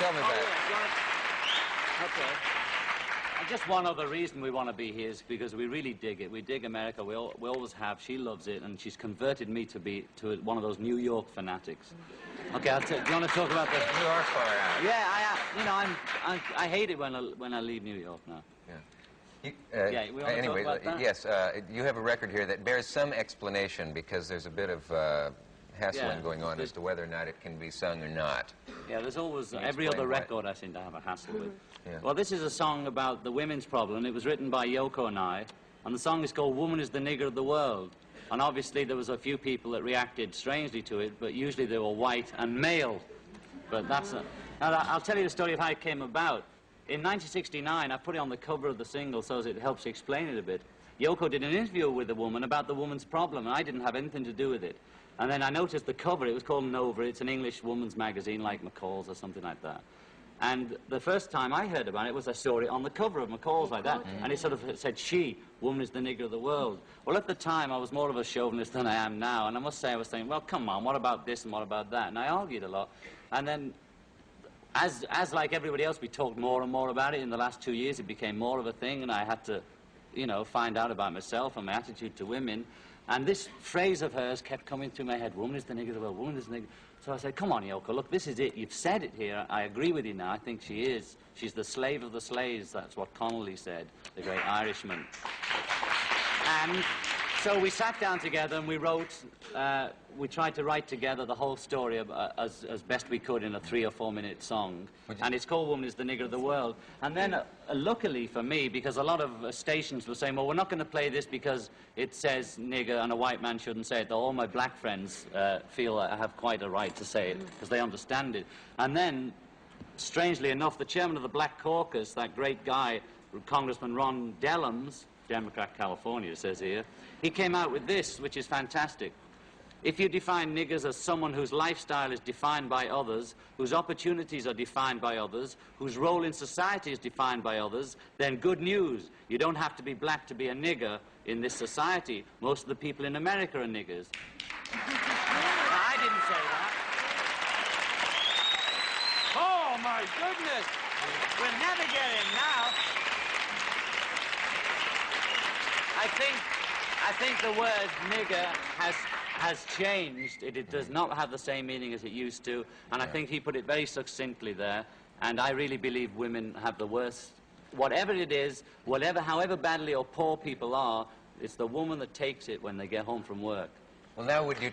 Tell me about it. Okay. And just one other reason we want to be here is because we really dig it. We dig America. We always have. She loves it, and she's converted me to one of those New York fanatics. Okay, do you want to talk about this? You are far out. Yeah, I hate it when I leave New York now. Yeah. We want to anyway, talk about that? yes, you have a record here that bears some explanation because there's a bit of hassling going on as to whether or not it can be sung or not. Yeah, there's always, every other record I seem to have a hassle with. Yeah. Well, this is a song about the women's problem. It was written by Yoko and I, and the song is called Woman is the Nigger of the World. And obviously there was a few people that reacted strangely to it, but usually they were white and male. But that's now, I'll tell you the story of how it came about. In 1969, I put it on the cover of the single so as it helps explain it a bit. Yoko did an interview with a woman about the woman's problem, and I didn't have anything to do with it. And then I noticed the cover. It was called Nova. It's an English woman's magazine like McCall's or something like that. And the first time I heard about it was I saw it on the cover of McCall's like that. And it sort of said, she, woman is the nigger of the world. Well, at the time, I was more of a chauvinist than I am now. And I must say, I was saying, well, come on, what about this and what about that? And I argued a lot. And then, as like everybody else, we talked more and more about it. In the last 2 years, it became more of a thing. And I had to, you know, find out about myself and my attitude to women. And this phrase of hers kept coming through my head, woman is the nigger of the world, woman is the nigger. So I said, come on, Yoko, look, this is it. You've said it here. I agree with you now. I think she is. She's the slave of the slaves. That's what Connolly said, the great Irishman. And so we sat down together and we wrote, we tried to write together the whole story as best we could in a 3 or 4 minute song. And it's called Woman is the Nigger of the World. And then, luckily for me, because a lot of stations were saying, well, we're not going to play this because it says nigger and a white man shouldn't say it, though all my black friends feel I have quite a right to say it because they understand it. And then, strangely enough, the chairman of the Black Caucus, that great guy, Congressman Ron Dellums, Democrat, California, it says here, he came out with this, which is fantastic. If you define niggers as someone whose lifestyle is defined by others, whose opportunities are defined by others, whose role in society is defined by others, then good news. You don't have to be black to be a nigger in this society. Most of the people in America are niggers. I didn't say that. Oh, my goodness. We'll never get in now. I think the word nigger has changed. It does not have the same meaning as it used to, and I think he put it very succinctly there, and I really believe women have the worst. Whatever it is, however badly or poor people are, it's the woman that takes it when they get home from work. Well, now would you